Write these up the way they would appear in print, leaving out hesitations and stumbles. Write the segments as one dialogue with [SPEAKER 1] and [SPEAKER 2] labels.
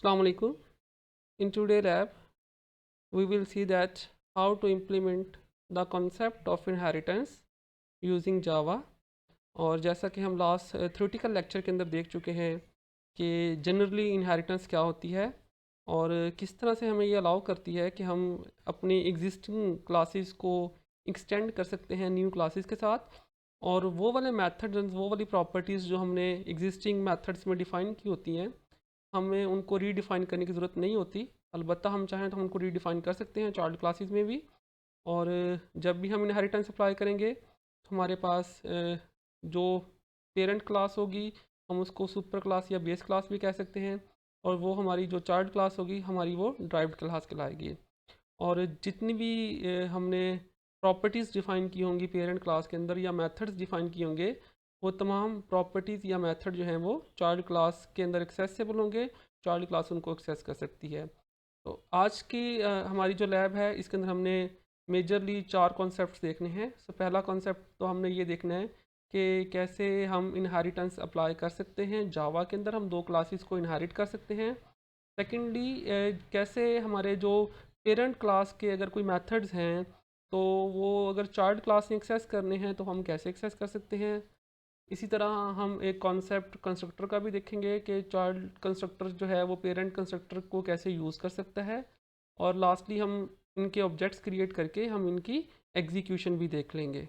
[SPEAKER 1] Assalamu alaikum. In today's lab, we will see that how to implement the concept of inheritance using Java. और जैसा कि हम last theoretical lecture के अंदर देख चुके हैं कि जनरली इनहेरिटेंस क्या होती है और किस तरह से हमें ये अलाउ करती है कि हम अपनी एग्जिस्टिंग क्लासेस को एक्सटेंड कर सकते हैं न्यू क्लासेस के साथ। और वो वाले मेथड्स, वो वाली प्रॉपर्टीज़ जो हमने एग्जिस्टिंग मेथड्स में डिफ़ाइन की होती हैं, हमें उनको रीडिफ़ाइन करने की ज़रूरत नहीं होती। अलबत्ता हम चाहें तो हम उनको रीडिफ़ाइन कर सकते हैं चाइल्ड क्लासेस में भी। और जब भी हम इनहेरिटेंस अप्लाई करेंगे तो हमारे पास जो पेरेंट क्लास होगी हम उसको सुपर क्लास या बेस क्लास भी कह सकते हैं, और वो हमारी जो चाइल्ड क्लास होगी हमारी वो ड्राइव्ड क्लास कहलाएगी। और जितनी भी हमने प्रॉपर्टीज़ डिफ़ाइन की होंगी पेरेंट क्लास के अंदर या मेथड्स डिफ़ाइन किए होंगे, वो तमाम प्रॉपर्टीज़ या मेथड जो हैं वो चाइल्ड क्लास के अंदर एक्सेसिबल होंगे। चाइल्ड क्लास उनको एक्सेस कर सकती है। तो आज की हमारी जो लैब है इसके अंदर हमने मेजरली 4 कॉन्सेप्ट्स देखने हैं। पहला कॉन्सेप्ट तो हमने ये देखना है कि कैसे हम इनहेरिटेंस अप्लाई कर सकते हैं जावा के अंदर, हम 2 क्लासेस को इनहेरिट कर सकते हैं। सेकेंडली, कैसे हमारे जो पेरेंट क्लास के अगर कोई मेथड्स हैं तो वो अगर चाइल्ड क्लास में एक्सेस करने हैं तो हम कैसे एक्सेस कर सकते हैं। इसी तरह हम एक कॉन्सेप्ट कंस्ट्रक्टर का भी देखेंगे कि चाइल्ड कंस्ट्रक्टर जो है वो पेरेंट कंस्ट्रक्टर को कैसे यूज़ कर सकता है। और लास्टली हम इनके ऑब्जेक्ट्स क्रिएट करके हम इनकी एग्जीक्यूशन भी देख लेंगे।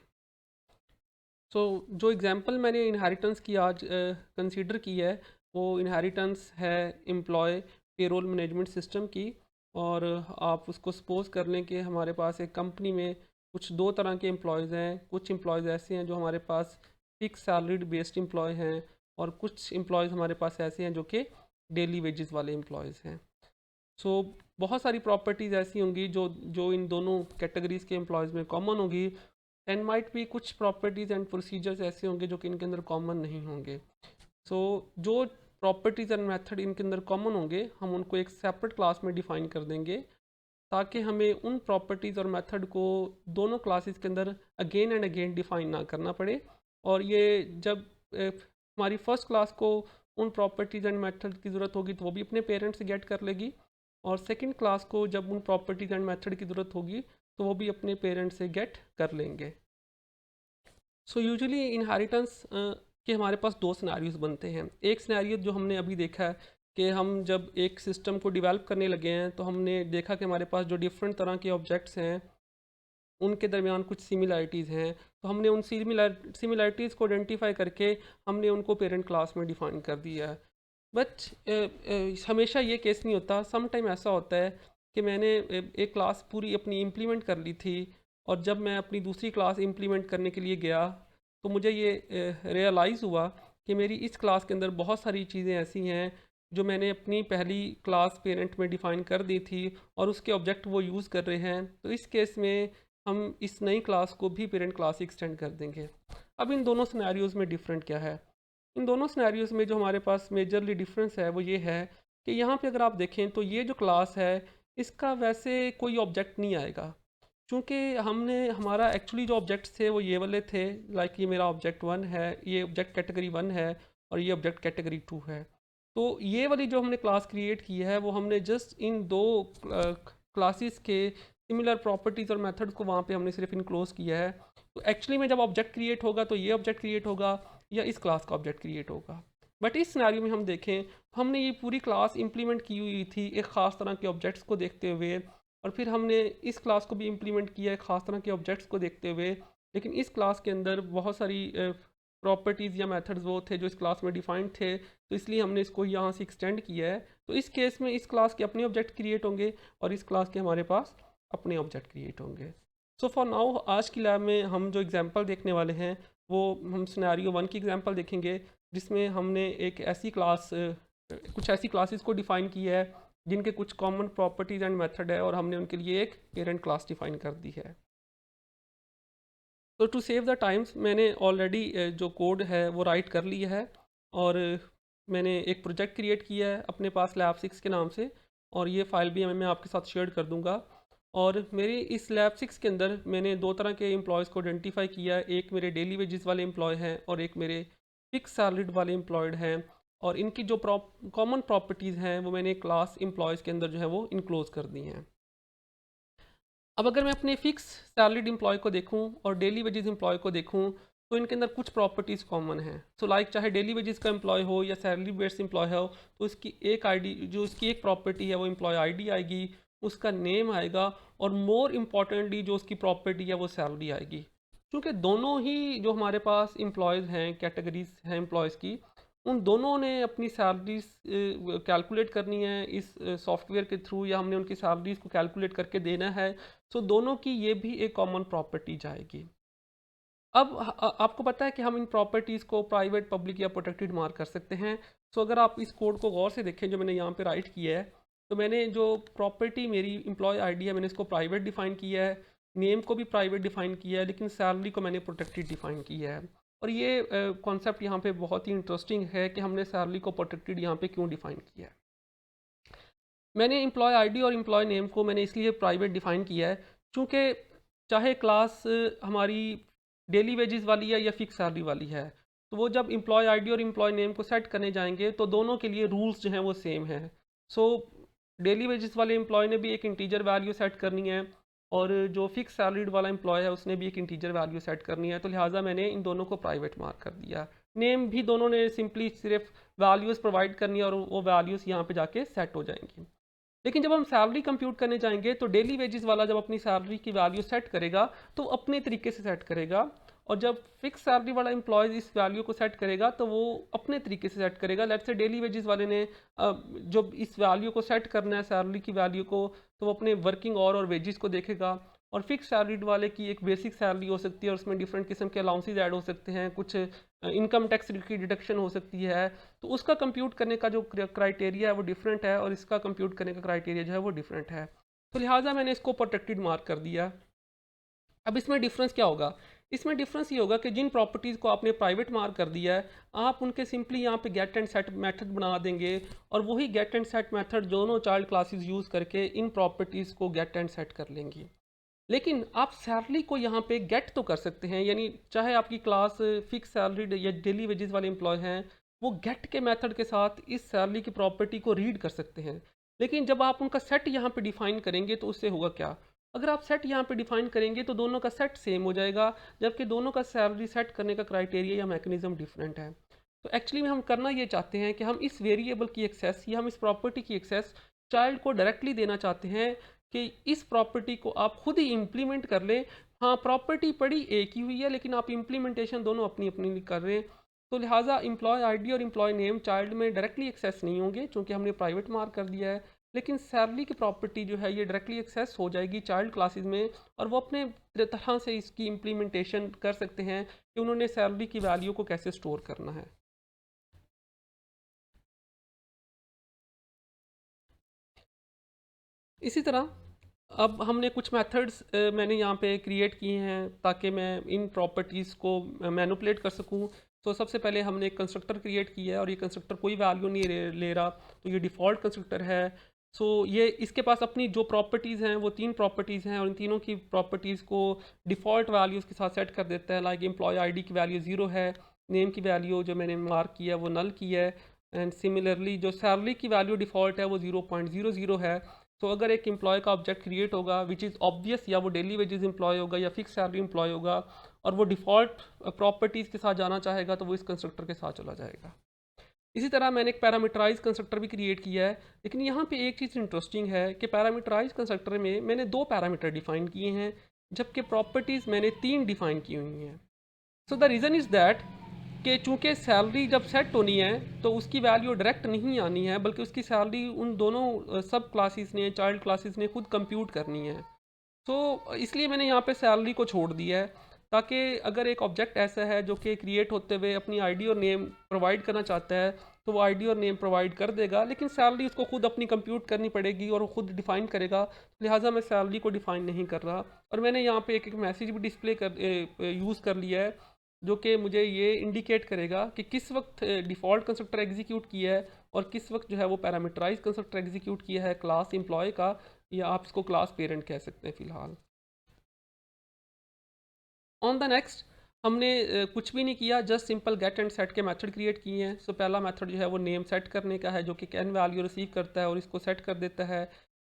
[SPEAKER 1] जो एग्जांपल मैंने इनहेरिटेंस की आज कंसीडर की है वो इनहेरिटेंस है एम्प्लॉय पेरोल मैनेजमेंट सिस्टम की। और आप उसको सपोज़ कर लें कि हमारे पास एक कंपनी में कुछ 2 तरह के एम्प्लॉयज़ हैं। कुछ एम्प्लॉयज़ ऐसे हैं जो हमारे पास फिक्स सैलरीड बेस्ड एम्प्लॉय हैं, और कुछ एम्प्लॉयज़ हमारे पास ऐसे हैं जो कि डेली वेजेस वाले एम्प्लॉयज़ हैं। सो बहुत सारी प्रॉपर्टीज़ ऐसी होंगी जो जो इन दोनों कैटेगरीज़ के एम्प्लॉयज़ में कॉमन होगी। एंड माइट भी कुछ प्रॉपर्टीज़ एंड प्रोसीजर्स ऐसे होंगे जो कि इनके अंदर कॉमन नहीं होंगे। सो जो प्रॉपर्टीज़ एंड मेथड इनके अंदर कॉमन होंगे हम उनको एक सेपरेट क्लास में डिफ़ाइन कर देंगे, ताकि हमें उन प्रॉपर्टीज़ और मेथड को दोनों क्लासेस के अंदर अगेन एंड अगेन डिफ़ाइन ना करना पड़े। और ये जब हमारी फ़र्स्ट क्लास को उन प्रॉपर्टीज़ एंड मेथड की ज़रूरत होगी तो वो भी अपने पेरेंट्स से गेट कर लेगी, और सेकंड क्लास को जब उन प्रॉपर्टीज़ एंड मेथड की ज़रूरत होगी तो वो भी अपने पेरेंट्स से गेट कर लेंगे। सो यूजुअली इनहेरिटेंस के हमारे पास 2 सिनेरियोज़ बनते हैं। एक सिनेरियो जो हमने अभी देखा है कि हम जब एक सिस्टम को डेवलप करने लगे हैं तो हमने देखा कि हमारे पास जो डिफरेंट तरह के ऑब्जेक्ट्स हैं उनके दरमियान कुछ सिमिलैरिटीज़ हैं। तो हमने उन सिमिलैरिटीज़ को आइडेंटिफाई करके हमने उनको पेरेंट क्लास में डिफ़ाइन कर दिया है। बट हमेशा ये केस नहीं होता। सम टाइम ऐसा होता है कि मैंने एक क्लास पूरी अपनी इम्प्लीमेंट कर ली थी, और जब मैं अपनी दूसरी क्लास इम्प्लीमेंट करने के लिए गया तो मुझे ये रियलाइज़ हुआ कि मेरी इस क्लास के अंदर बहुत सारी चीज़ें ऐसी हैं जो मैंने अपनी पहली क्लास पेरेंट में डिफ़ाइन कर दी थी, और उसके ऑब्जेक्ट वो यूज़ कर रहे हैं। तो इस केस में हम इस नई क्लास को भी पेरेंट क्लास एक्सटेंड कर देंगे। अब इन दोनों सिनेरियोज़ में डिफरेंट क्या है? इन दोनों सिनेरियोज़ में जो हमारे पास मेजरली डिफरेंस है वो ये है कि यहाँ पे अगर आप देखें तो ये जो क्लास है इसका वैसे कोई ऑब्जेक्ट नहीं आएगा, क्योंकि हमने हमारा एक्चुअली जो ऑब्जेक्ट्स थे वो ये वाले थे। लाइक ये मेरा ऑब्जेक्ट 1 है, ये ऑब्जेक्ट कैटेगरी 1 है, और ये ऑब्जेक्ट कैटेगरी 2 है। तो ये वाली जो हमने क्लास क्रिएट की है वो हमने जस्ट इन दो क्लासेस के सिमिलर प्रॉपर्टीज़ और मेथड्स को वहाँ पे हमने सिर्फ इनक्लोज किया है। तो एक्चुअली में जब ऑब्जेक्ट क्रिएट होगा तो ये ऑब्जेक्ट क्रिएट होगा या इस क्लास का ऑब्जेक्ट क्रिएट होगा। बट इस सिनेरियो में हम देखें तो हमने ये पूरी क्लास इंप्लीमेंट की हुई थी एक ख़ास तरह के ऑब्जेक्ट्स को देखते हुए, और फिर हमने इस क्लास को भी इम्प्लीमेंट किया है ख़ास तरह के ऑब्जेक्ट्स को देखते हुए। लेकिन इस क्लास के अंदर बहुत सारी प्रॉपर्टीज़ या मेथड्स वो थे जो इस क्लास में डिफाइंड थे, तो इसलिए हमने इसको यहाँ से एक्सटेंड किया है। तो इस केस में इस क्लास के अपने ऑब्जेक्ट क्रिएट होंगे और इस क्लास के हमारे पास अपने ऑब्जेक्ट क्रिएट होंगे। सो फॉर नाउ आज की लैब में हम जो एग्जांपल देखने वाले हैं वो हम सिनेरियो 1 की एग्जांपल देखेंगे, जिसमें हमने एक ऐसी क्लास कुछ ऐसी क्लासेस को डिफ़ाइन की है जिनके कुछ कॉमन प्रॉपर्टीज़ एंड मेथड है, और हमने उनके लिए एक पेरेंट क्लास डिफ़ाइन कर दी है। तो टू सेव द टाइम्स मैंने ऑलरेडी जो कोड है वो राइट कर लिया है, और मैंने एक प्रोजेक्ट क्रिएट किया है अपने पास लैब 6 के नाम से, और ये फ़ाइल भी मैं आपके साथ शेयर कर दूंगा। और मेरी इस लैब 6 के अंदर मैंने 2 तरह के एम्प्लॉयज़ को आइडेंटिफाई किया है। एक मेरे डेली वेजेस वाले एम्प्लॉय हैं और एक मेरे फिक्स सैलरीड वाले एम्प्लॉयड हैं। और इनकी जो कॉमन प्रॉपर्टीज़ हैं वो मैंने क्लास एम्प्लॉयज़ के अंदर जो है वो इनक्लोज कर दी हैं। अब अगर मैं अपने फिक्स सैलरीड एम्प्लॉय को देखूं और डेली वेजेस एम्प्लॉय को देखूं तो इनके अंदर कुछ प्रॉपर्टीज़ कॉमन हैं। सो लाइक चाहे डेली वेजेस का एम्प्लॉय हो या सैलरी बेस्ड एम्प्लॉय हो, तो इसकी एक आईडी, जो इसकी एक प्रॉपर्टी है वो एम्प्लॉय आईडी आएगी, उसका नेम आएगा, और मोर इम्पॉर्टेंटली जो उसकी प्रॉपर्टी है वो सैलरी आएगी। क्योंकि दोनों ही जो हमारे पास एम्प्लॉयज़ हैं, कैटेगरीज हैं एम्प्लॉयज़ की, उन दोनों ने अपनी सैलरीज कैलकुलेट करनी है इस सॉफ्टवेयर के थ्रू, या हमने उनकी सैलरीज को कैलकुलेट करके देना है। सो दोनों की ये भी एक कॉमन प्रॉपर्टी जाएगी। अब आपको पता है कि हम इन प्रॉपर्टीज़ को प्राइवेट, पब्लिक या प्रोटेक्टेड मार्क कर सकते हैं। सो अगर आप इस कोड को गौर से देखें जो मैंने यहाँ पे राइट किया है, तो मैंने जो प्रॉपर्टी मेरी एम्प्लॉय आईडी है मैंने इसको प्राइवेट डिफाइन किया है, नेम को भी प्राइवेट डिफाइन किया है, लेकिन सैलरी को मैंने प्रोटेक्टेड डिफाइन किया है। और ये कॉन्सेप्ट यहाँ पे बहुत ही इंटरेस्टिंग है कि हमने सैलरी को प्रोटेक्टेड यहाँ पे क्यों डिफाइन किया है। मैंने एम्प्लॉय आईडी और एम्प्लॉय नेम को मैंने इसलिए प्राइवेट डिफाइन किया है क्योंकि चाहे क्लास हमारी डेली वेजेस वाली है या फिक्स सैलरी वाली है, तो वो जब एम्प्लॉय आईडी और एम्प्लॉय नेम को सेट करने जाएंगे तो दोनों के लिए रूल्स जो हैं वो सेम हैं। सो डेली वेजेस वाले एम्प्लॉय ने भी एक इंटीजर वैल्यू सेट करनी है, और जो फिक्स सैलरीड वाला एम्प्लॉय है उसने भी एक इंटीजर वैल्यू सेट करनी है, तो लिहाजा मैंने इन दोनों को प्राइवेट मार्क कर दिया। नेम भी दोनों ने सिंपली सिर्फ वैल्यूज़ प्रोवाइड करनी है और वो वैल्यूज़ यहाँ पे जाके सेट हो जाएंगी। लेकिन जब हम सैलरी कंप्यूट करने जाएंगे तो डेली वेजेस वाला जब अपनी सैलरी की वैल्यू सेट करेगा तो अपने तरीके से सेट करेगा, और जब फिक्स सैलरी वाला एम्प्लॉय इस वैल्यू को सेट करेगा तो वो अपने तरीके से सेट करेगा। लेट्स से डेली वेजेस वाले ने जब इस वैल्यू को सेट करना है सैलरी की वैल्यू को, तो वो अपने वर्किंग और वेजेस को देखेगा। और फिक्स सैलरीड वाले की एक बेसिक सैलरी हो सकती है और उसमें डिफरेंट किस्म के अलाउंसेज ऐड हो सकते हैं, कुछ इनकम टैक्स की डिडक्शन हो सकती है, तो उसका कंप्यूट करने का जो क्राइटेरिया है वो डिफरेंट है और इसका कंप्यूट करने का क्राइटेरिया जो है वो डिफरेंट है। तो लिहाजा मैंने इसको प्रोटेक्टेड मार्क कर दिया। अब इसमें डिफरेंस क्या होगा? इसमें डिफरेंस ये होगा कि जिन प्रॉपर्टीज़ को आपने प्राइवेट मार्क कर दिया है, आप उनके सिंपली यहाँ पे गेट एंड सेट मेथड बना देंगे, और वही गेट एंड सेट मेथड दोनों चाइल्ड क्लासेस यूज़ करके इन प्रॉपर्टीज़ को गेट एंड सेट कर लेंगी। लेकिन आप सैलरी को यहाँ पे गेट तो कर सकते हैं, यानी चाहे आपकी क्लास फिक्स सैलरीड या डेली वेजेस वाले एम्प्लॉय हैं, वो गेट के मेथड के साथ इस सैलरी की प्रॉपर्टी को रीड कर सकते हैं। लेकिन जब आप उनका सेट यहाँ पे डिफाइन करेंगे तो उससे होगा क्या? अगर आप सेट यहाँ पे डिफाइन करेंगे तो दोनों का सेट सेम हो जाएगा, जबकि दोनों का सैलरी सेट करने का क्राइटेरिया या मैकेनिज्म डिफरेंट है। तो एक्चुअली में हम करना ये चाहते हैं कि हम इस वेरिएबल की एक्सेस या हम इस प्रॉपर्टी की एक्सेस चाइल्ड को डायरेक्टली देना चाहते हैं कि इस प्रॉपर्टी को आप खुद ही इम्प्लीमेंट कर लें। हाँ, प्रॉपर्टी पड़ी एक ही हुई है लेकिन आप इम्प्लीमेंटेशन दोनों अपनी अपनी कर रहे हैं। तो लिहाजा एम्प्लॉय आईडी और एम्प्लॉय नेम चाइल्ड में डायरेक्टली एक्सेस नहीं होंगे क्योंकि हमने प्राइवेट मार्क कर दिया है, लेकिन सैलरी की प्रॉपर्टी जो है ये डायरेक्टली एक्सेस हो जाएगी चाइल्ड क्लासेस में, और वो अपने तरह से इसकी इम्प्लीमेंटेशन कर सकते हैं कि उन्होंने सैलरी की वैल्यू को कैसे स्टोर करना है। इसी तरह अब हमने कुछ मेथड्स मैंने यहाँ पे क्रिएट किए हैं ताकि मैं इन प्रॉपर्टीज़ को मैनिपुलेट कर सकूँ। तो सबसे पहले हमने एक कंस्ट्रक्टर क्रिएट किया है और ये कंस्ट्रक्टर कोई वैल्यू नहीं ले रहा, तो ये डिफ़ॉल्ट कंस्ट्रक्टर है। सो ये इसके पास अपनी जो प्रॉपर्टीज़ हैं वो 3 प्रॉपर्टीज़ हैं और इन तीनों की प्रॉपर्टीज़ को डिफ़ॉल्ट वैल्यूज़ के साथ सेट कर देता है। लाइक एम्प्लॉय आईडी की वैल्यू 0 है, नेम की वैल्यू जो मैंने मार्क किया है वो नल की है, एंड सिमिलरली जो सैलरी की वैल्यू डिफ़ॉल्ट है वो 0.00 है। तो अगर एक एम्प्लॉय का ऑब्जेक्ट क्रिएट होगा विच इज़ ऑब्वियस, या वो डेली वेजेस एम्प्लॉय होगा या फिक्स सैलरी एम्प्लॉय होगा, और वो डिफ़ॉल्ट प्रॉपर्टीज़ के साथ जाना चाहेगा तो वो इस कंस्ट्रक्टर के साथ चला जाएगा। इसी तरह मैंने एक पैरामीटराइज कंस्ट्रक्टर भी क्रिएट किया है, लेकिन यहाँ पे एक चीज़ इंटरेस्टिंग है कि पैरामीटराइज कंस्ट्रक्टर में मैंने 2 पैरामीटर डिफाइन किए हैं जबकि प्रॉपर्टीज़ मैंने 3 डिफाइन की हुई हैं। So the reason is that कि चूँकि सैलरी जब सेट होनी है तो उसकी वैल्यू डायरेक्ट नहीं आनी है, बल्कि उसकी सैलरी उन दोनों सब क्लासेस ने, चाइल्ड क्लासेस ने खुद कंप्यूट करनी है। तो इसलिए मैंने यहाँ पे सैलरी को छोड़ दिया है, ताकि अगर एक ऑब्जेक्ट ऐसा है जो कि क्रिएट होते हुए अपनी आईडी और नेम प्रोवाइड करना चाहता है तो वो आईडी और नेम प्रोवाइड कर देगा, लेकिन सैलरी उसको खुद अपनी कंप्यूट करनी पड़ेगी और वो खुद डिफाइन करेगा। लिहाजा मैं सैलरी को डिफाइन नहीं कर रहा, और मैंने यहाँ पे एक मैसेज भी डिस्प्ले कर यूज़ कर लिया है जो कि मुझे ये इंडिकेट करेगा कि किस वक्त डिफ़ॉल्ट कंस्ट्रक्टर एग्जीक्यूट किया है और किस वक्त जो है वो पैरामीटराइज कंस्ट्रक्टर एग्जीक्यूट किया है क्लास एम्प्लॉय का, या आप इसको क्लास पेरेंट कह सकते हैं फ़िलहाल। ऑन द नेक्स्ट हमने कुछ भी नहीं किया, just simple get and set के मेथड क्रिएट किए हैं। सो पहला मेथड जो है वो नेम सेट करने का है, जो कि कैन वैल्यू रिसीव करता है और इसको सेट कर देता है।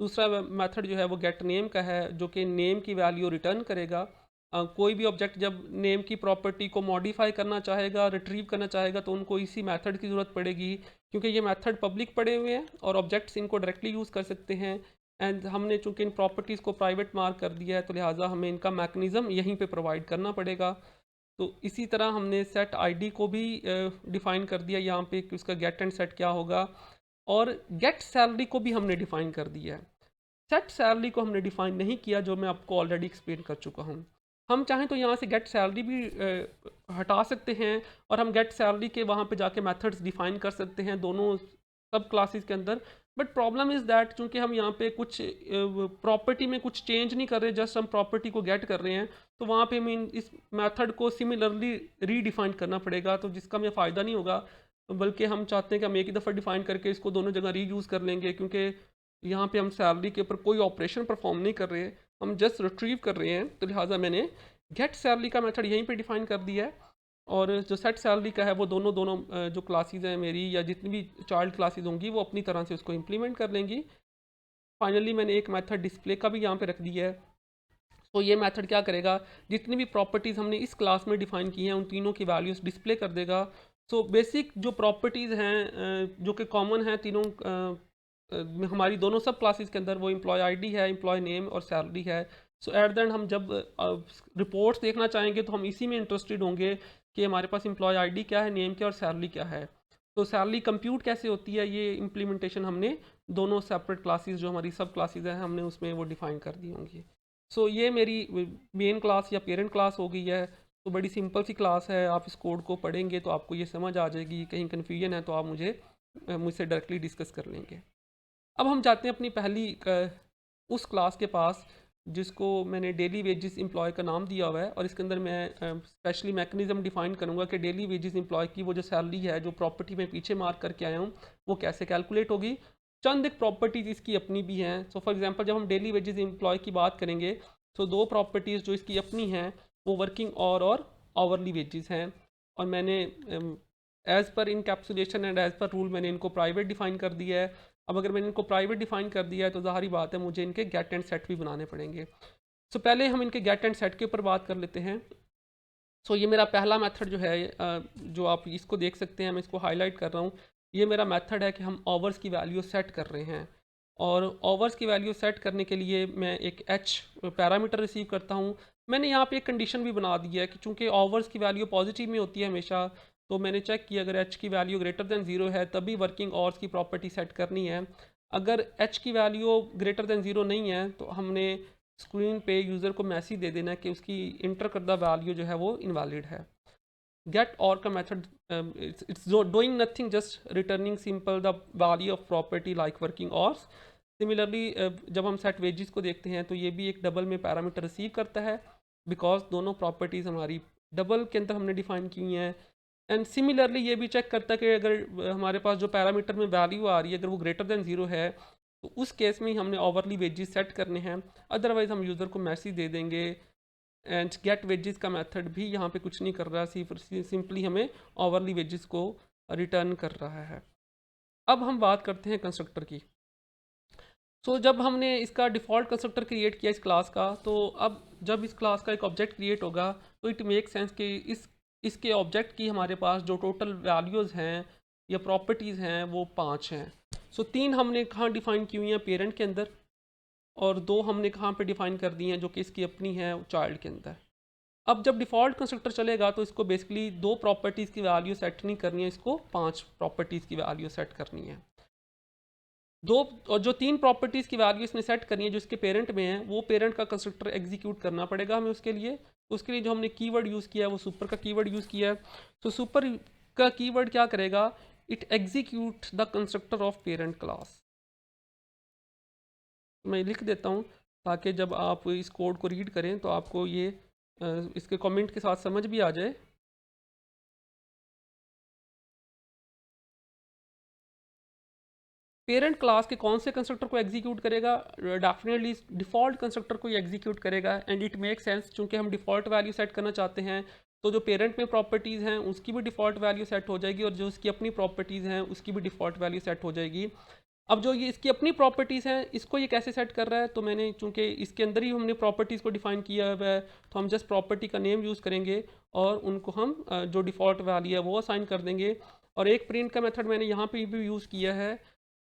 [SPEAKER 1] दूसरा मेथड जो है वो गेट नेम का है, जो कि नेम की वैल्यू रिटर्न करेगा। कोई भी ऑब्जेक्ट जब नेम की प्रॉपर्टी को मॉडिफाई करना चाहेगा, रिट्रीव करना चाहेगा, तो उनको इसी मेथड की ज़रूरत पड़ेगी, क्योंकि ये मेथड पब्लिक पड़े हुए हैं और ऑब्जेक्ट्स इनको डायरेक्टली यूज़ कर सकते हैं। एंड हमने चूंकि इन प्रॉपर्टीज़ को प्राइवेट मार्क कर दिया है, तो लिहाजा हमें इनका मैकेनिज़्म यहीं पे प्रोवाइड करना पड़ेगा। तो इसी तरह हमने सेट आईडी को भी डिफ़ाइन कर दिया यहाँ पे कि उसका गेट एंड सेट क्या होगा, और गेट सैलरी को भी हमने डिफ़ाइन कर दिया है। सेट सैलरी को हमने डिफ़ाइन नहीं किया, जो मैं आपको ऑलरेडी एक्सप्लेन कर चुका हूँ। हम चाहें तो यहाँ से गेट सैलरी भी हटा सकते हैं और हम गेट सैलरी के वहाँ पे जाके मेथड्स डिफ़ाइन कर सकते हैं दोनों सब क्लासेस के अंदर। बट प्रॉब्लम इज़ दैट चूँकि हम यहाँ पे कुछ प्रॉपर्टी में कुछ चेंज नहीं कर रहे, जस्ट हम प्रॉपर्टी को गेट कर रहे हैं, तो वहाँ पे हमें इस मेथड को सिमिलरली रीडिफाइन करना पड़ेगा, तो जिसका हमें फ़ायदा नहीं होगा। बल्कि हम चाहते हैं कि हम एक ही दफ़ा डिफ़ाइन करके इसको दोनों जगह रीयूज़ कर लेंगे, क्योंकि यहाँ पे हम सैलरी के ऊपर कोई ऑपरेशन परफॉर्म नहीं कर रहे हैं, हम जस्ट रिट्रीव कर रहे हैं। तो लिहाजा मैंने गेट सैलरी का मेथड यहीं पे डिफ़ाइन कर दिया है, और जो सेट सैलरी का है वो दोनों दोनों जो क्लासेस हैं मेरी, या जितनी भी चाइल्ड क्लासेस होंगी, वो अपनी तरह से उसको इम्प्लीमेंट कर लेंगी। फाइनली मैंने एक मेथड डिस्प्ले का भी यहाँ पे रख दिया है। तो ये मेथड क्या करेगा, जितनी भी प्रॉपर्टीज़ हमने इस क्लास में डिफ़ाइन की हैं उन तीनों की वैल्यूज़ डिस्प्ले कर देगा। सो बेसिक जो प्रॉपर्टीज़ हैं जो कि कॉमन हैं तीनों हमारी दोनों सब क्लासेस के अंदर, वो एम्प्लॉय आईडी है, एम्प्लॉय नेम और सैलरी है। सो एट द एंड हम जब रिपोर्ट्स देखना चाहेंगे तो हम इसी में इंटरेस्टेड होंगे कि हमारे पास एम्प्लॉय आईडी क्या है, नेम क्या और सैलरी क्या है। तो सैलरी कंप्यूट कैसे होती है, ये इम्प्लीमेंटेशन हमने दोनों सेपरेट क्लासेस जो हमारी सब क्लासेस हैं हमने उसमें वो डिफ़ाइन कर दी होंगी। सो ये मेरी मेन क्लास या पेरेंट क्लास हो गई है। तो बड़ी सिंपल सी क्लास है, आप इस कोड को पढ़ेंगे तो आपको ये समझ आ जाएगी। कहीं कन्फ्यूजन है तो आप मुझसे डायरेक्टली डिस्कस कर लेंगे। अब हम जाते हैं अपनी पहली उस क्लास के पास जिसको मैंने डेली वेजेस एम्प्लॉय का नाम दिया हुआ है, और इसके अंदर मैं स्पेशली मैकेनिज़्म डिफ़ाइन करूँगा कि डेली वेजेस एम्प्लॉय की वो जो सैलरी है, जो प्रॉपर्टी में पीछे मार्क करके आया हूँ, वो कैसे कैलकुलेट होगी। चंद एक प्रॉपर्टीज़ इसकी अपनी भी हैं। सो फॉर एग्जांपल जब हम डेली वेजेस एम्प्लॉय की बात करेंगे तो दो प्रॉपर्टीज़ जो इसकी अपनी हैं वो वर्किंग और आवरली वेजेस हैं, और मैंने as per encapsulation and as per rule मैंने इनको प्राइवेट डिफ़ाइन कर दिया है। अब अगर मैंने इनको प्राइवेट डिफ़ाइन कर दिया है तो ज़ाहिर बात है मुझे इनके गेट एंड सेट भी बनाने पड़ेंगे। सो पहले हम इनके गेट एंड सेट के ऊपर बात कर लेते हैं। सो ये मेरा पहला मेथड जो है, जो आप इसको देख सकते हैं, मैं इसको हाईलाइट कर रहा हूँ। ये मेरा मेथड है कि हम आवर्स की वैल्यू सेट कर रहे हैं, और आवर्स की वैल्यू सेट करने के लिए मैं एक एच पैरामीटर रिसीव करता हूँ। मैंने यहाँ पे एक कंडीशन भी बना दी है कि चूँकि आवर्स की वैल्यू पॉजिटिव में होती है हमेशा, तो मैंने चेक किया अगर एच की वैल्यू ग्रेटर दैन 0 है तभी वर्किंग आवर्स की प्रॉपर्टी सेट करनी है। अगर एच की वैल्यू ग्रेटर दैन 0 नहीं है तो हमने स्क्रीन पे यूज़र को मैसेज दे देना कि उसकी इंटर करदा वैल्यू जो है वो इनवैलिड है। गेट और का method it's doing nothing, just returning simple the value of property like working hours. Similarly जब हम सेट वेजेस को देखते हैं तो ये भी एक डबल में पैरामीटर रिसीव करता है, बिकॉज दोनों प्रॉपर्टीज़ हमारी डबल के अंदर हमने डिफाइन की हैं। एंड सिमिलरली ये भी चेक करता है कि अगर हमारे पास जो पैरामीटर में वैल्यू आ रही है अगर वो ग्रेटर दैन 0 है तो उस केस में ही हमने ओवरली वेजेस सेट करने हैं, अदरवाइज़ हम यूज़र को मैसेज दे देंगे। एंड गेट वेजेस का मेथड भी यहाँ पे कुछ नहीं कर रहा, सिंपली हमें ओवरली वेजेस को रिटर्न कर रहा है। अब हम बात करते हैं कंस्ट्रक्टर की। सो जब हमने इसका डिफ़ॉल्ट कंस्ट्रक्टर क्रिएट किया इस क्लास का, तो अब जब इस क्लास का एक ऑब्जेक्ट क्रिएट होगा तो इट मेक सेंस कि इसके ऑब्जेक्ट की हमारे पास जो टोटल वैल्यूज़ हैं या प्रॉपर्टीज़ हैं वो 5 हैं। सो 3 हमने कहाँ डिफ़ाइन की हुई हैं, पेरेंट के अंदर, और 2 हमने कहाँ पे डिफ़ाइन कर दी हैं जो कि इसकी अपनी है चाइल्ड के अंदर। अब जब डिफ़ॉल्ट कंस्ट्रक्टर चलेगा तो इसको बेसिकली 2 प्रॉपर्टीज़ की वैल्यू सेट नहीं करनी है, इसको 5 प्रॉपर्टीज़ की वैल्यू सेट करनी है। दो और जो 3 प्रॉपर्टीज़ की वैल्यू इसने सेट करनी है जो इसके पेरेंट में है, वो पेरेंट का कंस्ट्रक्टर एग्जीक्यूट करना पड़ेगा हमें उसके लिए जो हमने कीवर्ड यूज़ किया है वो सुपर का कीवर्ड यूज़ किया है। तो सुपर का कीवर्ड क्या करेगा, it execute the constructor of parent class. मैं लिख देता हूँ ताकि जब आप इस कोड को रीड करें तो आपको ये इसके कमेंट के साथ समझ भी आ जाए। पेरेंट क्लास के कौन से कंस्ट्रक्टर को एग्जीक्यूट करेगा, डेफिनेटली डिफ़ॉल्ट कंस्ट्रक्टर को ही एग्जीक्यूट करेगा। एंड इट मेक सेंस, चूंकि हम डिफ़ॉल्ट वैल्यू सेट करना चाहते हैं तो जो पेरेंट में प्रॉपर्टीज़ हैं उसकी भी डिफ़ॉल्ट वैल्यू सेट हो जाएगी और जो उसकी अपनी प्रॉपर्टीज़ हैं उसकी भी डिफ़ॉल्ट वैल्यू सेट हो जाएगी। अब जो ये इसकी अपनी प्रॉपर्टीज़ हैं इसको ये कैसे सेट कर रहा है, तो मैंने चूंकि इसके अंदर ही हमने प्रॉपर्टीज़ को डिफ़ाइन किया हुआ है तो हम जस्ट प्रॉपर्टी का नेम यूज़ करेंगे और उनको हम जो डिफ़ॉल्ट वैल्यू है वो असाइन कर देंगे। और एक प्रिंट का मेथड मैंने यहाँ पे भी यूज़ किया है।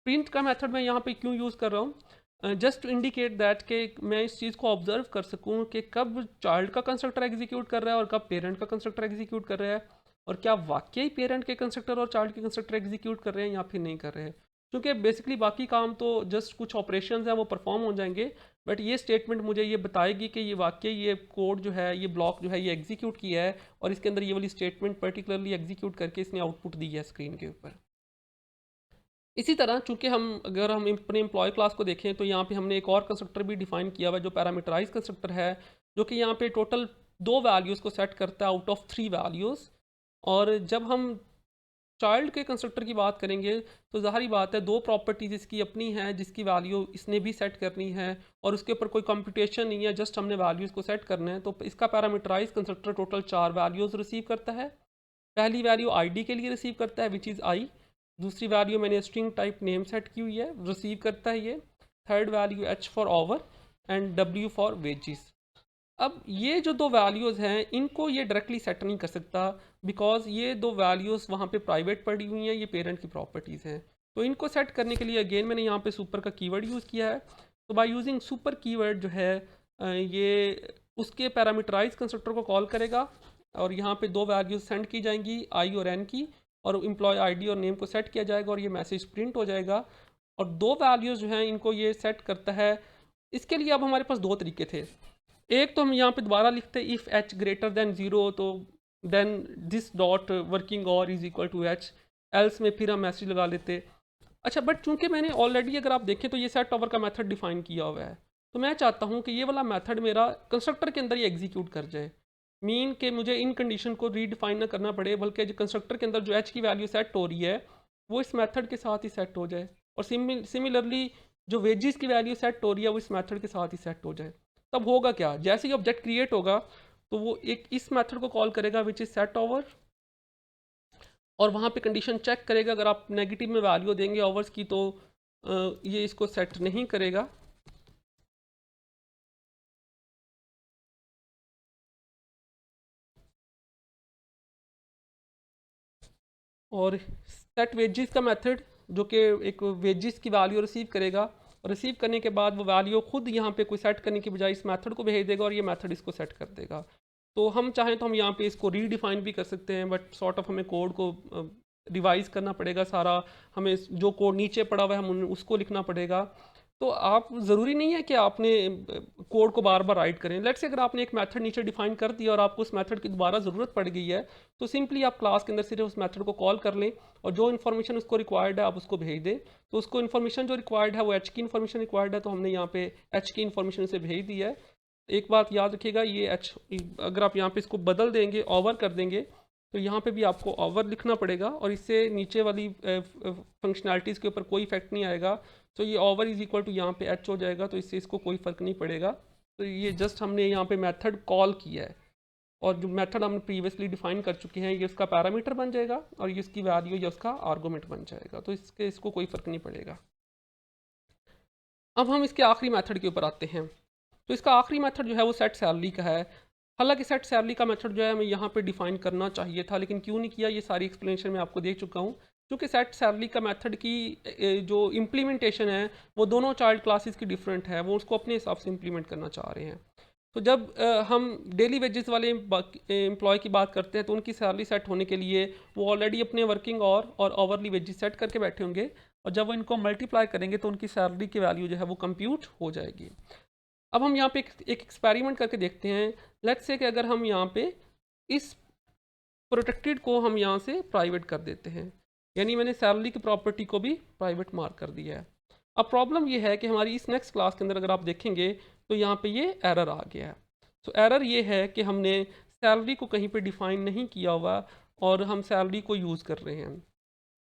[SPEAKER 1] प्रिंट का मेथड मैं यहाँ पे क्यों यूज़ कर रहा हूँ, जस्ट टू इंडिकेट दैट कि मैं इस चीज़ को ऑब्जर्व कर सकूँ कि कब चाइल्ड का कंस्ट्रक्टर एग्जीक्यूट कर रहा है और कब पेरेंट का कंस्ट्रक्टर एग्जीक्यूट कर रहा है, और क्या वाकई पेरेंट के कंस्ट्रक्टर और चाइल्ड के कंस्ट्रक्टर एग्जीक्यूट कर रहे हैं या फिर नहीं कर रहे हैं। क्योंकि बेसिकली बाकी काम तो जस्ट कुछ ऑपरेशंस हैं वो परफॉर्म हो जाएंगे, बट ये स्टेटमेंट मुझे ये बताएगी कि ये वाकई ये कोड जो है, ये ब्लॉक जो है ये एग्जीक्यूट किया है और इसके अंदर ये वाली स्टेटमेंट पर्टिकुलरली एग्जीक्यूट करके इसने आउटपुट दी है स्क्रीन के ऊपर। इसी तरह चूंकि अगर हम अपने एम्प्लॉय क्लास को देखें तो यहाँ पे हमने एक और कंस्ट्रक्टर भी डिफाइन किया हुआ है जो पैरामीटराइज कंस्ट्रक्टर है, जो कि यहाँ पे टोटल 2 वैल्यूज़ को सेट करता है आउट ऑफ 3 वैल्यूज़। और जब हम चाइल्ड के कंस्ट्रक्टर की बात करेंगे तो ज़ाहिर बात है 2 प्रॉपर्टीज इसकी अपनी है जिसकी वैल्यू इसने भी सेट करनी है और उसके ऊपर कोई कंप्यूटेशन नहीं है, जस्ट हमने वैल्यूज़ को सेट करना है। तो इसका parameterise constructor total 4 values receive करता है। पहली वैल्यू आईडी के लिए रिसीव करता है विच इज़ आई। दूसरी वैल्यू मैंने स्ट्रिंग टाइप नेम सेट की हुई है, रिसीव करता है ये। Third value h for hour and डब्ल्यू फॉर वेजिस। अब ये जो 2 वैल्यूज़ हैं इनको ये डायरेक्टली सेट नहीं कर सकता बिकॉज ये 2 वैल्यूज़ वहाँ पे प्राइवेट पड़ी हुई हैं, ये पेरेंट की प्रॉपर्टीज़ हैं। तो इनको सेट करने के लिए अगेन मैंने यहाँ पे सुपर का कीवर्ड यूज़ किया है। तो बाय यूजिंग सुपर कीवर्ड जो है ये उसके पैरामीटराइज कंस्ट्रक्टर को कॉल करेगा और यहाँ पे 2 वैल्यूज़ सेंड की जाएंगी आई और एन की, और एम्प्लॉय आईडी और नेम को सेट किया जाएगा और ये मैसेज प्रिंट हो जाएगा। और 2 वैल्यूज़ जो हैं इनको ये सेट करता है। इसके लिए अब हमारे पास 2 तरीके थे। एक तो हम यहाँ पे दोबारा लिखते इफ़ एच ग्रेटर देन 0 तो then this dot working hour is equal to h, else में फिर हम मैसेज लगा लेते। अच्छा, बट चूंकि मैंने ऑलरेडी अगर आप देखें तो ये सेट ओवर का मेथड डिफाइन किया हुआ है, तो मैं चाहता हूँ कि ये वाला मेथड मेरा कंस्ट्रक्टर के अंदर ही एग्जीक्यूट कर जाए। मीन कि मुझे इन कंडीशन को रीडिफाइन ना करना पड़े, बल्कि जो कंस्ट्रक्टर के अंदर जो एच की वैल्यू सेट हो रही है वो इस मेथड के साथ ही सेट हो जाए, और सिमिलरली जो वेजिस की वैल्यू सेट हो रही है वो इस मेथड के साथ ही सेट हो जाए। तब होगा क्या, जैसे ही ऑब्जेक्ट क्रिएट होगा तो वो एक इस मेथड को कॉल करेगा विच इज़ सेट ओवर, और वहाँ पे कंडीशन चेक करेगा। अगर आप नेगेटिव में वैल्यू देंगे ओवर्स की तो ये इसको सेट नहीं करेगा। और सेट वेजिस का मेथड जो कि एक वेजिस की वैल्यू रिसीव करेगा, और रिसीव करने के बाद वो वैल्यू खुद यहाँ पे कोई सेट करने की बजाय इस मेथड को भेज देगा और ये मेथड इसको सेट कर देगा। तो हम चाहें तो हम यहाँ पे इसको रीडिफाइन भी कर सकते हैं, बट सॉर्ट ऑफ हमें कोड को रिवाइज करना पड़ेगा सारा, हमें जो कोड नीचे पड़ा हुआ है हम उसको लिखना पड़ेगा। तो आप ज़रूरी नहीं है कि आपने कोड को बार बार राइट करें। लेट्स से अगर आपने एक मेथड नीचे डिफाइन कर दिया और आपको उस मेथड की दोबारा ज़रूरत पड़ गई है तो सिंपली आप क्लास के अंदर सिर्फ उस मेथड को कॉल कर लें और जो इन्फॉर्मेशन उसको रिक्वायर्ड है आप उसको भेज दें। तो उसको इन्फॉर्मेशन जो रिक्वायर्ड है वो एच की इन्फॉर्मेशन रिक्वायर्ड है, तो हमने यहाँ पे एच की इन्फॉर्मेशन उसे भेज दी है। एक बात याद रखिएगा, ये एच अगर आप यहाँ पे इसको बदल देंगे, ओवर कर देंगे, तो यहाँ पे भी आपको ओवर लिखना पड़ेगा और इससे नीचे वाली फंक्शनैलिटीज़ के ऊपर कोई इफेक्ट नहीं आएगा। तो ये ओवर इज इक्वल टू यहाँ पे एच हो जाएगा, तो इससे इसको कोई फ़र्क नहीं पड़ेगा। तो ये जस्ट हमने यहाँ पे मेथड कॉल किया है और जो मेथड हमने प्रीवियसली डिफाइन कर चुके हैं ये उसका पैरामीटर बन जाएगा और ये इसकी वैल्यू या उसका आर्गूमेंट बन जाएगा, तो इसको कोई फ़र्क नहीं पड़ेगा। अब हम इसके आखिरी मेथड के ऊपर आते हैं। तो इसका आखिरी मेथड जो है वो सेट सैलरी का है। हालांकि सेट सैलरी का मेथड जो है हमें यहाँ पे डिफाइन करना चाहिए था, लेकिन क्यों नहीं किया ये सारी एक्सप्लेनेशन मैं आपको दे चुका हूँ। क्योंकि सेट सैलरी का मेथड की जो इम्प्लीमेंटेशन है वो दोनों चाइल्ड क्लासेस की डिफरेंट है, वो उसको अपने हिसाब से इम्प्लीमेंट करना चाह रहे हैं। तो जब हम डेली वेजेस वाले एम्प्लॉय की बात करते हैं तो उनकी सैलरी सेट होने के लिए वो ऑलरेडी अपने वर्किंग और ओवरली वेजेस सेट करके बैठे होंगे, और जब वो इनको मल्टीप्लाई करेंगे तो उनकी सैलरी की वैल्यू जो है वो कंप्यूट हो जाएगी। अब हम यहाँ पे एक एक्सपेरिमेंट करके देखते हैं। लेट्स से कि अगर हम यहाँ पे इस प्रोटेक्टेड को हम यहाँ से प्राइवेट कर देते हैं, यानी मैंने सैलरी की प्रॉपर्टी को भी प्राइवेट मार्क कर दिया है। अब प्रॉब्लम ये है कि हमारी इस नेक्स्ट क्लास के अंदर अगर आप देखेंगे तो यहाँ पे ये एरर आ गया है। तो एरर ये है कि हमने सैलरी को कहीं पे डिफाइन नहीं किया हुआ और हम सैलरी को यूज़ कर रहे हैं।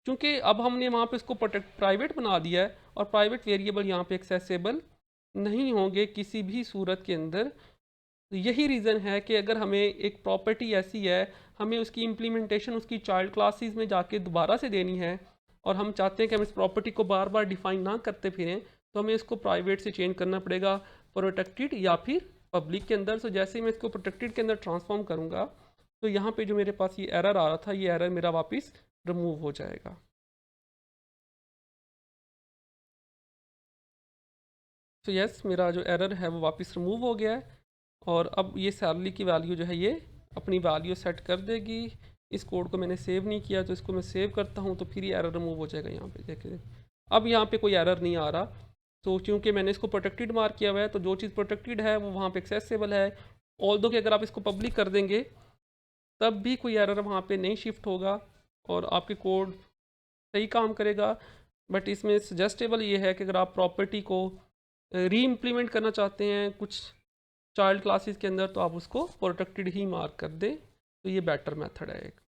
[SPEAKER 1] क्योंकि अब हमने वहाँ पे इसको प्राइवेट बना दिया है और प्राइवेट वेरिएबल यहाँ पे एक्सेसिबल नहीं होंगे किसी भी सूरत के अंदर तो यही रीज़न है कि अगर हमें एक प्रॉपर्टी ऐसी है, हमें उसकी इम्प्लीमेंटेशन उसकी चाइल्ड क्लासेस में जाके दोबारा से देनी है, और हम चाहते हैं कि हम इस प्रॉपर्टी को बार बार डिफाइन ना करते फिरें, तो हमें इसको प्राइवेट से चेंज करना पड़ेगा प्रोटेक्टेड या फिर पब्लिक के अंदर। सो जैसे ही मैं इसको प्रोटेक्टेड के अंदर ट्रांसफॉर्म करूँगा, तो यहाँ पे जो मेरे पास ये एरर आ रहा था, ये एरर मेरा वापस रिमूव हो जाएगा। तो यस, मेरा जो एरर है वो वापस रिमूव हो गया है, और अब ये सैलरी की वैल्यू जो है ये अपनी वैल्यू सेट कर देगी। इस कोड को मैंने सेव नहीं किया, तो इसको मैं सेव करता हूँ, तो फिर ये एरर रिमूव हो जाएगा। यहाँ पे देखिए, अब यहाँ पे कोई एरर नहीं आ रहा। तो क्योंकि मैंने इसको प्रोटेक्टेड मार्क किया हुआ है, तो जो चीज़ प्रोटेक्टेड है वो वहाँ पे एक्सेसिबल है। ऑल्दो कि अगर आप इसको पब्लिक कर देंगे तब भी कोई एरर वहाँ पे नहीं शिफ्ट होगा और आपके कोड सही काम करेगा। बट इसमें सजेस्टेबल ये है कि अगर आप प्रॉपर्टी को री इम्प्लीमेंट करना चाहते हैं कुछ चाइल्ड क्लासेस के अंदर, तो आप उसको प्रोटेक्टेड ही मार्क कर दें, तो ये बेटर मेथड है एक।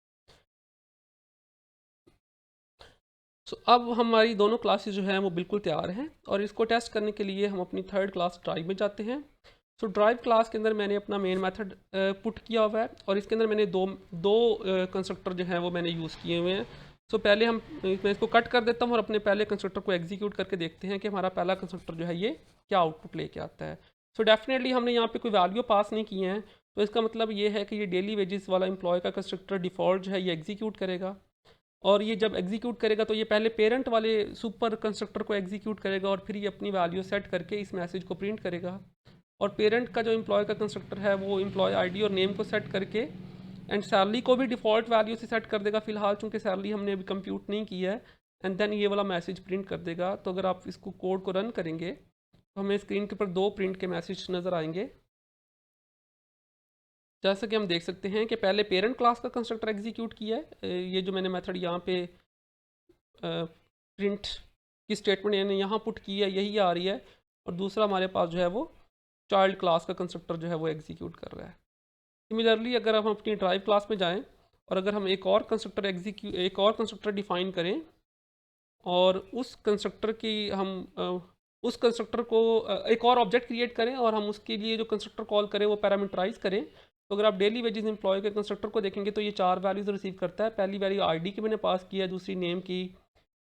[SPEAKER 1] सो अब हमारी दोनों क्लासेस जो हैं वो बिल्कुल तैयार हैं, और इसको टेस्ट करने के लिए हम अपनी थर्ड क्लास ड्राइव में जाते हैं। सो ड्राइव क्लास के अंदर मैंने अपना मेन मेथड पुट किया हुआ है, और इसके अंदर मैंने दो कंस्ट्रक्टर जो हैं वो मैंने यूज़ किए हुए हैं। सो पहले मैं इसको कट कर देता हूँ और अपने पहले कंस्ट्रक्टर को एग्जीक्यूट करके देखते हैं कि हमारा पहला कंस्ट्रक्टर जो है ये क्या आउटपुट लेके आता है। सो डेफिनेटली हमने यहाँ पे कोई वैल्यू पास नहीं की है, तो इसका मतलब ये है कि ये डेली वेजेस वाला एम्प्लॉय का कंस्ट्रक्टर डिफ़ॉल्ट जो है ये एग्जीक्यूट करेगा। और ये जब एग्जीक्यूट करेगा तो ये पहले पेरेंट वाले सुपर कंस्ट्रक्टर को एग्जीक्यूट करेगा, और फिर ये अपनी वैल्यू सेट करके इस मैसेज को प्रिंट करेगा। और पेरेंट का जो एम्प्लॉय का कंस्ट्रक्टर है वो एम्प्लॉय आईडी और नेम को सेट करके एंड सैलरी को भी डिफ़ॉल्ट वैल्यू से सेट कर देगा फिलहाल, चूँकि सैलरी हमने अभी कंप्यूट नहीं की है। एंड देन ये वाला मैसेज प्रिंट कर देगा। तो अगर आप इसको कोड को रन करेंगे तो हमें स्क्रीन के ऊपर दो प्रिंट के मैसेज नज़र आएंगे। जैसा कि हम देख सकते हैं कि पहले पेरेंट क्लास का कंस्ट्रक्टर एग्जीक्यूट किया है, ये जो मैंने मेथड यहाँ पे प्रिंट की स्टेटमेंट यानी यहाँ पुट की है यही आ रही है, और दूसरा हमारे पास जो है वो चाइल्ड क्लास का कंस्ट्रक्टर जो है वो एग्जीक्यूट कर रहा है। सिमिलरली अगर हम अपनी ड्राइव क्लास में जाएं और अगर हम एक और कंस्ट्रक्टर डिफाइन करें, और उस कंस्ट्रक्टर की हम उस कंस्ट्रक्टर को एक और ऑब्जेक्ट क्रिएट करें, और हम उसके लिए जो कंस्ट्रक्टर कॉल करें वो पैरामीटराइज करें, तो अगर आप डेली वेजेस एम्प्लॉय के कंस्ट्रक्टर को देखेंगे तो ये 4 वैल्यूज़ रिसीव करता है। पहली वैल्यू आईडी की मैंने पास किया है, दूसरी नेम की,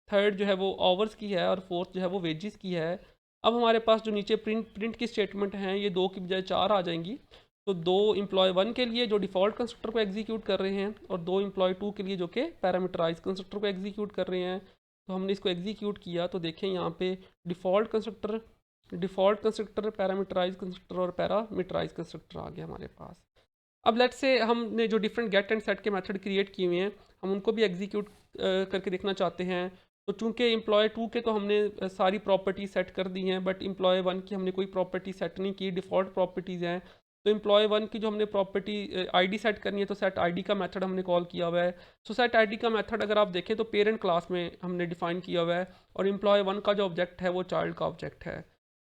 [SPEAKER 1] थर्ड जो है वो आवर्स की है, और फोर्थ जो है वो वेजेस की है। अब हमारे पास जो नीचे प्रिंट की स्टेटमेंट हैं ये 2 की बजाय 4 आ जाएंगी। तो 2 एम्प्लॉय 1 के लिए जो डिफ़ॉल्ट कंस्ट्रक्टर को एग्जीक्यूट कर रहे हैं, और 2 एम्प्लॉय 2 के लिए जो कि पैरामीटराइज कंस्ट्रक्टर को एग्जीक्यूट कर रहे हैं। तो हमने इसको एग्जीक्यूट किया तो देखें यहाँ पे डिफ़ॉल्ट कंस्ट्रक्टर, पैरामीटराइज कंस्ट्रक्टर और पैरामीटराइज कंस्ट्रक्टर आ गया हमारे पास। अब लेट्स से हमने जो डिफरेंट गेट एंड सेट के मेथड क्रिएट किए हुए हैं हम उनको भी एग्जीक्यूट करके देखना चाहते हैं। तो चूंकि एम्प्लॉय 2 के तो हमने सारी प्रॉपर्टी सेट कर दी हैं, बट एम्प्लॉय 1 की हमने कोई प्रॉपर्टी सेट नहीं की, डिफ़ॉल्ट प्रॉपर्टीज़ हैं। तो एम्प्लॉय 1 की जो हमने प्रॉपर्टी आईडी सेट करनी है, तो सेट आईडी का मेथड हमने कॉल किया हुआ है। सो सेट आईडी का मेथड अगर आप देखें तो पेरेंट क्लास में हमने डिफाइन किया हुआ है, और एम्प्लॉय 1 का जो ऑब्जेक्ट है वो चाइल्ड का ऑब्जेक्ट है।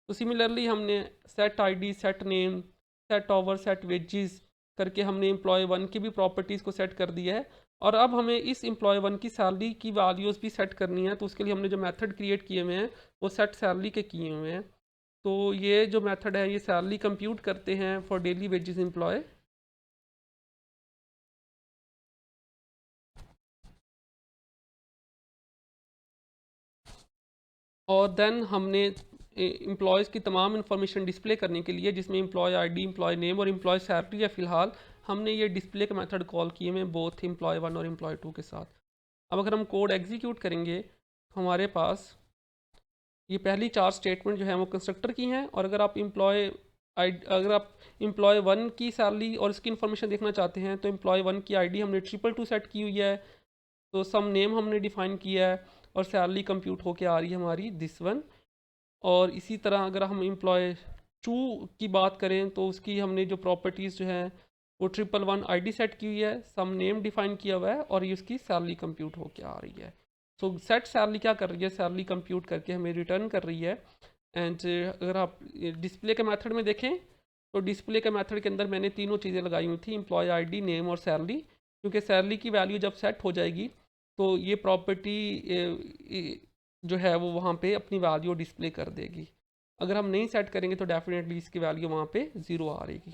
[SPEAKER 1] तो सिमिलरली हमने set ID, set name, set hour, set wages करके हमने एम्प्लॉय 1 की भी प्रॉपर्टीज़ को सेट कर दिया है। और अब हमें इस एम्प्लॉय 1 की सैलरी की वैल्यूज़ भी सेट करनी है, तो उसके लिए हमने जो मेथड क्रिएट किए हुए हैं वो सेट सैलरी के किए हुए हैं। तो ये जो मेथड है ये सैलरी कंप्यूट करते हैं फॉर डेली वेजेस एम्प्लॉय। और देन हमने एम्प्लॉयज़ की तमाम इन्फॉर्मेशन डिस्प्ले करने के लिए, जिसमें एम्प्लॉय आईडी, एम्प्लॉय नेम और एम्प्लॉय सैलरी है फ़िलहाल, हमने ये डिस्प्ले के मेथड कॉल किए हुए बोथ एम्प्लॉय 1 और एम्प्लॉय 2 के साथ। अब अगर हम कोड एग्जीक्यूट करेंगे तो हमारे पास ये पहली 4 स्टेटमेंट जो है वो कंस्ट्रक्टर की हैं, और अगर आप एम्प्लॉय 1 की सैलरी और इसकी इन्फॉर्मेशन देखना चाहते हैं तो एम्प्लॉय 1 की आईडी हमने 222 सेट की हुई है, तो सम नेम हमने डिफ़ाइन किया है, और सैलरी कंप्यूट होके आ रही है हमारी दिस वन। और इसी तरह अगर हम एम्प्लॉय 2 की बात करें तो उसकी हमने जो प्रॉपर्टीज़ जो हैं वो 111 आईडी सेट की हुई है, सम नेम डिफ़ाइन किया हुआ है, और ये उसकी सैलरी कंप्यूट होके आ रही है। सो सेट सैलरी क्या कर रही है, सैलरी कंप्यूट करके हमें रिटर्न कर रही है। एंड अगर आप डिस्प्ले के मेथड में देखें तो डिस्प्ले के मेथड के अंदर मैंने तीनों चीज़ें लगाई हुई थी, एम्प्लॉय आईडी, नेम और सैलरी, क्योंकि सैलरी की वैल्यू जब सेट हो जाएगी तो ये प्रॉपर्टी जो है वो वहाँ पे अपनी वैल्यू डिस्प्ले कर देगी। अगर हम नहीं सेट करेंगे तो डेफिनेटली इसकी वैल्यू वहाँ पे 0 आ रहेगी।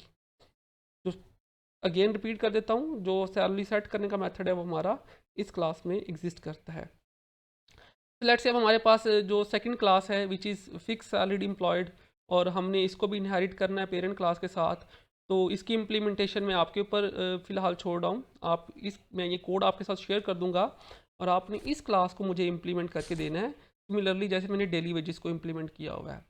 [SPEAKER 1] जो अगेन रिपीट कर देता हूँ, जो सैलरी सेट करने का मेथड है वो हमारा इस क्लास में एग्जिस्ट करता है। लेट्स से अब हमारे पास जो सेकंड क्लास है which is fix salaried employed, और हमने इसको भी इनहेरिट करना है पेरेंट क्लास के साथ। तो इसकी इम्प्लीमेंटेशन मैं आपके ऊपर फ़िलहाल छोड़ रहा हूँ। मैं ये कोड आपके साथ शेयर कर दूँगा और आपने इस क्लास को मुझे इम्प्लीमेंट करके देना है, सिमिलरली जैसे मैंने डेली वेजेस को इम्प्लीमेंट किया हुआ है।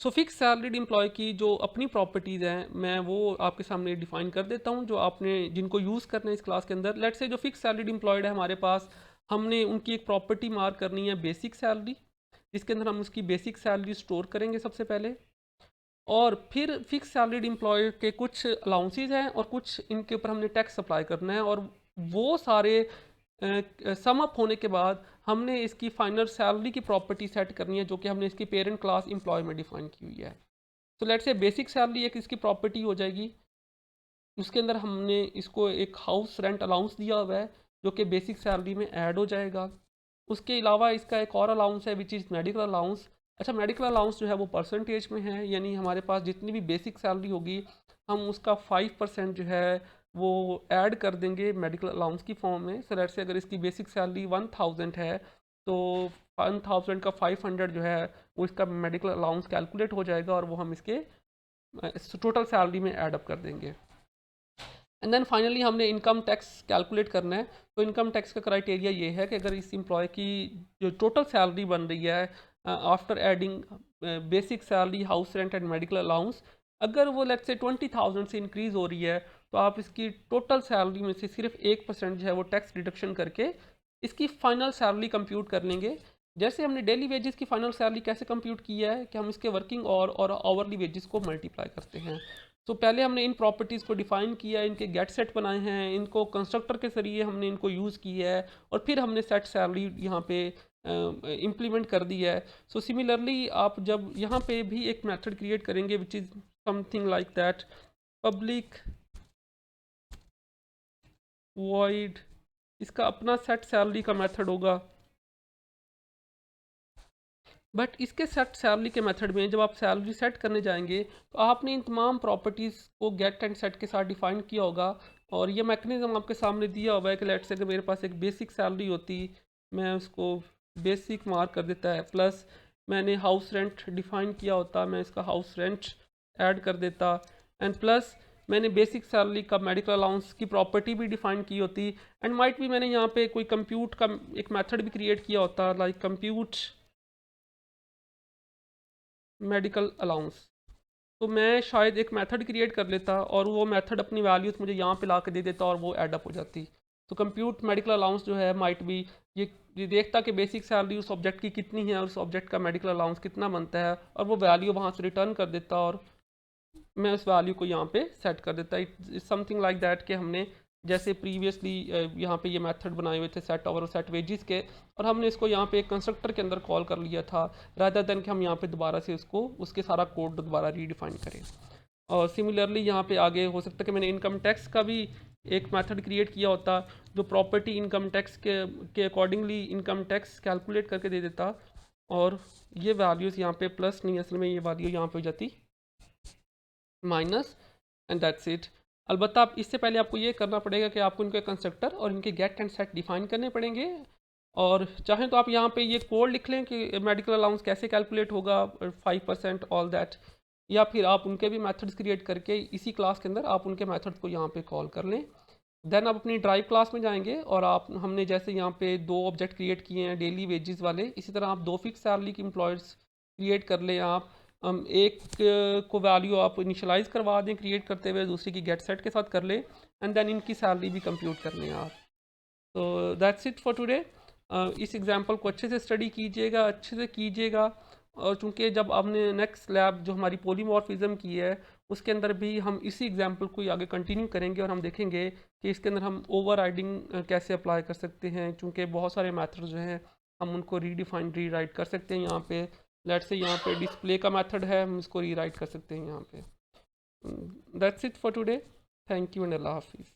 [SPEAKER 1] सो फिक्स सैलरीड एम्प्लॉय की जो अपनी प्रॉपर्टीज़ हैं मैं वो आपके सामने डिफाइन कर देता हूँ, जो आपने जिनको यूज़ करना है इस क्लास के अंदर। लेट्स से जो फिक्स सैलरीड एम्प्लॉयड है हमारे पास, हमने उनकी एक प्रॉपर्टी मार्क करनी है बेसिक सैलरी, जिसके अंदर हम उसकी बेसिक सैलरी स्टोर करेंगे सबसे पहले। और फिर फिक्स सैलरीड एम्प्लॉय के कुछ अलाउंसेज हैं और कुछ इनके ऊपर हमने टैक्स अप्लाई करना है, और वो सारे सम अप होने के बाद हमने इसकी फाइनल सैलरी की प्रॉपर्टी सेट करनी है, जो कि हमने इसकी पेरेंट क्लास एम्प्लॉय में डिफाइन की हुई है। तो लेट्स से बेसिक सैलरी एक इसकी प्रॉपर्टी हो जाएगी, उसके अंदर हमने इसको एक हाउस रेंट अलाउंस दिया हुआ है जो कि बेसिक सैलरी में ऐड हो जाएगा। उसके अलावा इसका एक और अलाउंस है विच इज़ मेडिकल अलाउंस। अच्छा, मेडिकल अलाउंस जो है वो परसेंटेज में है, यानी हमारे पास जितनी भी बेसिक सैलरी होगी हम उसका 5% जो है वो ऐड कर देंगे मेडिकल अलाउंस की फॉर्म में। सो लेट्स से अगर इसकी बेसिक सैलरी 1000 है तो 1000 का 500 जो है वो इसका मेडिकल अलाउंस कैलकुलेट हो जाएगा और वो हम इसके टोटल सैलरी में ऐड अप कर देंगे। एंड देन फाइनली हमने इनकम टैक्स कैलकुलेट करना है। तो इनकम टैक्स का क्राइटेरिया ये है कि अगर इस एम्प्लॉय की जो टोटल सैलरी बन रही है after adding basic salary, house rent and medical allowance, अगर वो लेट्स से 20,000 से इंक्रीज़ हो रही है तो आप इसकी टोटल सैलरी में से सिर्फ 1% जो है वो टैक्स डिडक्शन करके इसकी फाइनल सैलरी कंप्यूट कर लेंगे। जैसे हमने डेली वेजेस की फाइनल सैलरी कैसे कंप्यूट की है कि हम इसके वर्किंग और आवरली वेजेस को मल्टीप्लाई करते हैं। तो पहले हमने इन प्रॉपर्टीज़ को डिफ़ाइन किया है, इनके गेट सेट बनाए हैं, इनको कंस्ट्रक्टर के ज़रिए हमने इनको यूज़ किया है और फिर हमने सेट सैलरी यहाँ पे इम्प्लीमेंट कर दी है। सो सिमिलरली आप जब यहाँ पे भी एक मेथड क्रिएट करेंगे which is something like that, public void, इसका अपना सेट सैलरी का मेथड होगा। बट इसके सेट सैलरी के मेथड में जब आप सैलरी सेट करने जाएंगे तो आपने इन तमाम प्रॉपर्टीज़ को गेट एंड सेट के साथ डिफाइन किया होगा, और ये मैकेनिज्म आपके सामने दिया हुआ है कि लेट्स से अगर मेरे पास एक बेसिक सैलरी होती, मैं उसको बेसिक मार्क कर देता है, प्लस मैंने हाउस रेंट डिफाइन किया होता, मैं इसका हाउस रेंट ऐड कर देता, एंड प्लस मैंने बेसिक सैलरी का मेडिकल अलाउंस की प्रॉपर्टी भी डिफाइन की होती, एंड माइट भी मैंने यहाँ पे कोई कंप्यूट का एक मेथड भी क्रिएट किया होता लाइक कंप्यूट मेडिकल अलाउंस। तो मैं शायद एक मेथड क्रिएट कर लेता और वो मेथड अपनी वैल्यूज़ मुझे यहाँ पे ला के दे देता और वो ऐड अप हो जाती। तो कंप्यूट मेडिकल अलाउंस जो है माइट भी ये देखता कि बेसिक सैलरी उस ऑब्जेक्ट की कितनी है और उस ऑब्जेक्ट का मेडिकल अलाउंस कितना बनता है, और वो वैल्यू वहाँ से रिटर्न कर देता और मैं उस वैल्यू को यहाँ पे सेट कर देता। इट समथिंग लाइक दैट कि हमने जैसे प्रीवियसली यहाँ पे ये मेथड बनाए हुए थे सेट ओवर और सेट वेजेस के, और हमने इसको यहाँ पे एक कंस्ट्रक्टर के अंदर कॉल कर लिया था रादर देन कि हम यहाँ पे दोबारा से उसको उसके सारा कोड दोबारा रीडिफाइन करें। और सिमिलरली यहाँ पे आगे हो सकता है कि मैंने इनकम टैक्स का भी एक मेथड क्रिएट किया होता जो प्रॉपर्टी इनकम टैक्स के अकॉर्डिंगली इनकम टैक्स कैलकुलेट करके दे देता, और ये वैल्यूज़ यहाँ पे प्लस नहीं, असल में ये वैल्यू यहाँ पे हो जाती माइनस, एंड दैट्स इट। अलबत्ता आप इससे पहले आपको ये करना पड़ेगा कि आपको इनके कंस्ट्रक्टर और इनके गेट एंड सेट डिफाइन करने पड़ेंगे, और चाहें तो आप यहाँ पे ये कोड लिख लें कि मेडिकल अलाउंस कैसे कैलकुलेट होगा 5% ऑल दैट, या फिर आप उनके भी मेथड्स क्रिएट करके इसी क्लास के अंदर आप उनके मेथड्स को यहाँ पे कॉल कर लें। देन आप अपनी ड्राइव क्लास में जाएंगे और आप हमने जैसे यहाँ पे 2 ऑब्जेक्ट क्रिएट किए हैं डेली वेजेस वाले, इसी तरह आप 2 फिक्स सैलरी के एम्प्लॉयर्स क्रिएट कर लें। आप एक को वैल्यू आप इनिशलाइज करवा दें क्रिएट करते हुए, दूसरी की गेट सेट के साथ कर लें, एंड देन इनकी सैलरी भी कंप्यूट कर लें आप। तो दैट्स इट फॉर टुडे। इस एग्जांपल को अच्छे से स्टडी कीजिएगा, अच्छे से कीजिएगा, और चूंकि जब आपने नेक्स्ट लैब जो हमारी पॉलीमॉर्फिज्म की है उसके अंदर भी हम इसी एग्जांपल को आगे कंटिन्यू करेंगे और हम देखेंगे कि इसके अंदर हम ओवर राइडिंग कैसे अप्लाई कर सकते हैं, चूँकि बहुत सारे मैथड जो हैं हम उनको रीडिफाइन री राइट कर सकते हैं। यहाँ पे लेट्स से यहाँ पे डिस्प्ले का मेथड है, हम इसको री राइट कर सकते हैं यहाँ पे। That's it for today, thank you and अल्लाह हाफिज़।